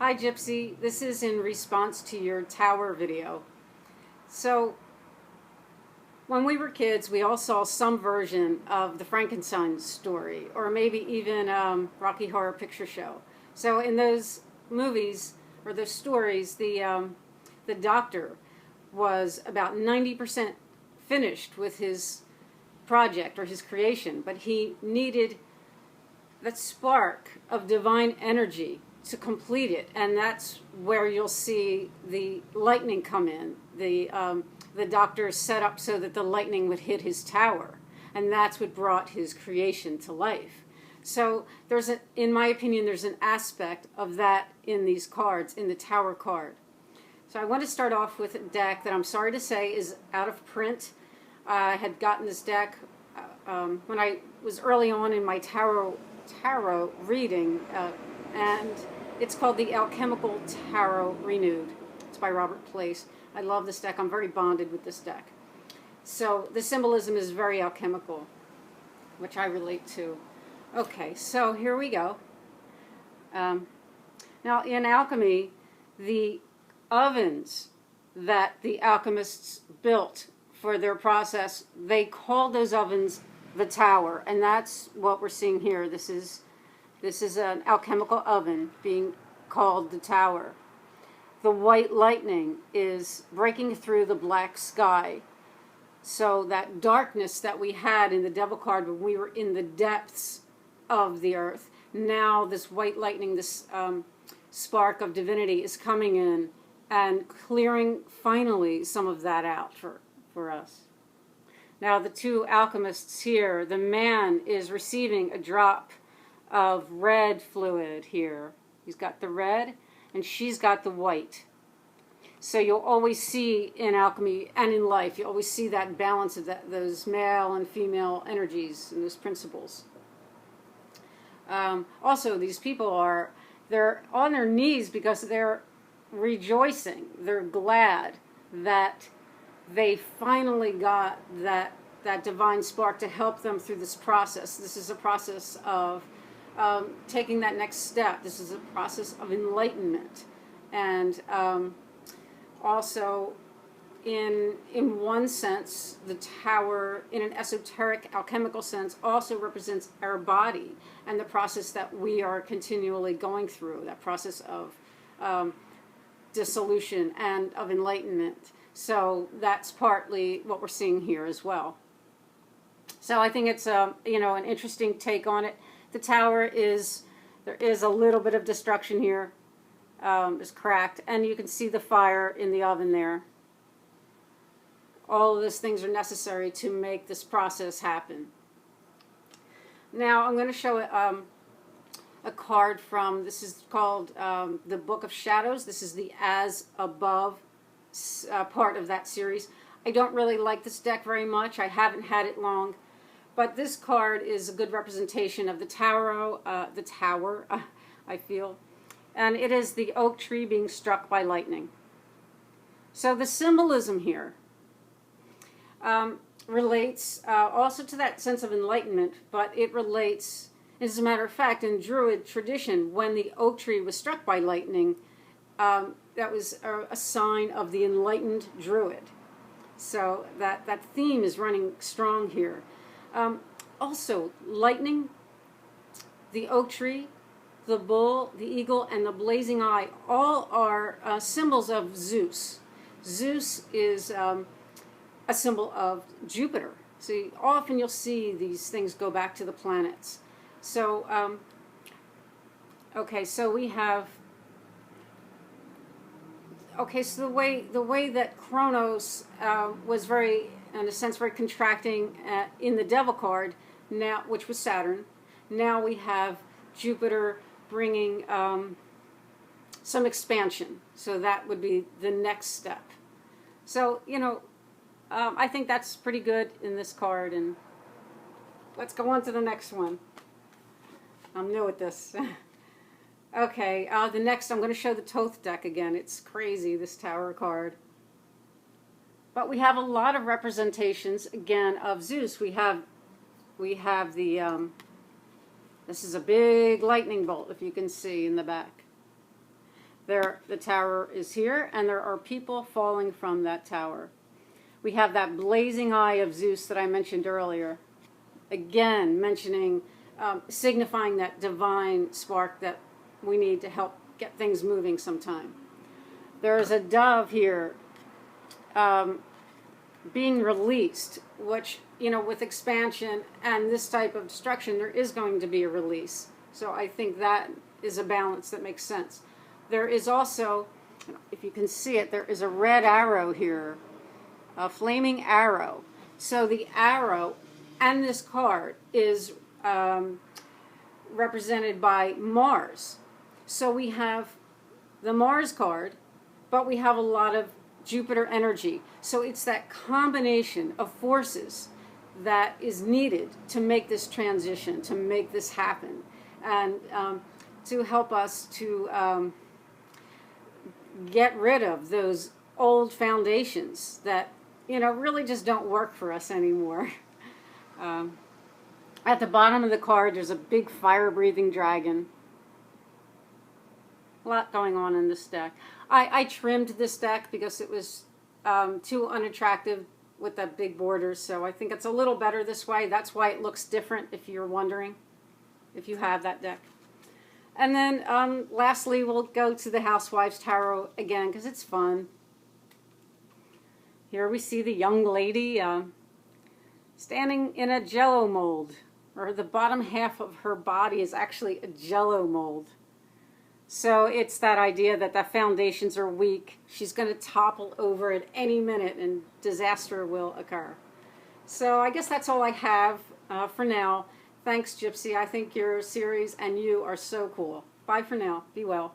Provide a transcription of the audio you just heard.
Hi Gypsy, this is in response to your tower video. So, when we were kids, we all saw some version of the Frankenstein story, or maybe even Rocky Horror Picture Show. So in those movies, or those stories, the doctor was about 90% finished with his project or his creation, but he needed that spark of divine energy to complete it, and that's where you'll see the lightning come in. The doctor is set up so that the lightning would hit his tower, and that's what brought his creation to life. So in my opinion, there's an aspect of that in these cards, in the tower card. So I want to start off with a deck that I'm sorry to say is out of print. I had gotten this deck when I was early on in my tarot reading, and it's called the Alchemical Tarot Renewed. It's by Robert Place. I love this deck. I'm very bonded with this deck. So the symbolism is very alchemical, which I relate to. Okay, so here we go. Now in alchemy, the ovens that the alchemists built for their process, they called those ovens the tower, and that's what we're seeing here. This is an alchemical oven being called the tower. The white lightning is breaking through the black sky. So that darkness that we had in the devil card when we were in the depths of the earth, now this white lightning, this spark of divinity is coming in and clearing finally some of that out for us. Now the two alchemists here, the man is receiving a drop of red fluid here. He's got the red and she's got the white. So you'll always see in alchemy and in life, you always see that balance of those male and female energies and those principles. Also, these people they're on their knees because they're rejoicing. They're glad that they finally got that divine spark to help them through this process. This is a process of taking that next step. This is a process of enlightenment. And also, in one sense, the tower, in an esoteric, alchemical sense, also represents our body and the process that we are continually going through, that process of dissolution and of enlightenment. So that's partly what we're seeing here as well. So I think it's an interesting take on it. The tower there is a little bit of destruction here. It's cracked, and you can see the fire in the oven there. All of those things are necessary to make this process happen. Now I'm going to show a card from, this is called the Book of Shadows. This is the As Above part of that series. I don't really like this deck very much. I haven't had it long. But this card is a good representation of the tower, I feel. And it is the oak tree being struck by lightning. So the symbolism here relates also to that sense of enlightenment, but it relates, as a matter of fact, in Druid tradition, when the oak tree was struck by lightning, that was a sign of the enlightened Druid. So that theme is running strong here. Also, lightning, the oak tree, the bull, the eagle, and the blazing eye all are symbols of Zeus. Zeus is a symbol of Jupiter. So often you'll see these things go back to the planets. So, okay, so we have... Okay, so the way that Kronos was very, in a sense, very contracting in the Devil card, now, which was Saturn. Now we have Jupiter bringing some expansion. So that would be the next step. So, I think that's pretty good in this card. And let's go on to the next one. I'm new at this. Okay, the next I'm going to show the Thoth deck again. It's crazy, this tower card. But we have a lot of representations, again, of Zeus. We have the, this is a big lightning bolt, if you can see in the back. There, the tower is here, and there are people falling from that tower. We have that blazing eye of Zeus that I mentioned earlier. Again, mentioning, signifying that divine spark that we need to help get things moving sometime. There is a dove here being released, which, you know, with expansion and this type of destruction, there is going to be a release. So I think that is a balance that makes sense. There is also, if you can see it, there is a red arrow here, a flaming arrow. So the arrow and this card is represented by Mars. So we have the Mars card, but we have a lot of Jupiter energy. So it's that combination of forces that is needed to make this transition, to make this happen, and to help us to get rid of those old foundations that, you know, really just don't work for us anymore. At the bottom of the card, there's a big fire-breathing dragon. A lot going on in this deck. I trimmed this deck because it was too unattractive with that big border, so I think it's a little better this way. That's why it looks different, if you're wondering, if you have that deck. And then lastly, we'll go to the Housewives Tarot again because it's fun. Here we see the young lady standing in a jello mold, or the bottom half of her body is actually a jello mold. So it's that idea that the foundations are weak. She's going to topple over at any minute and disaster will occur. So I guess that's all I have for now. Thanks, Gypsy. I think your series and you are so cool. Bye for now. Be well.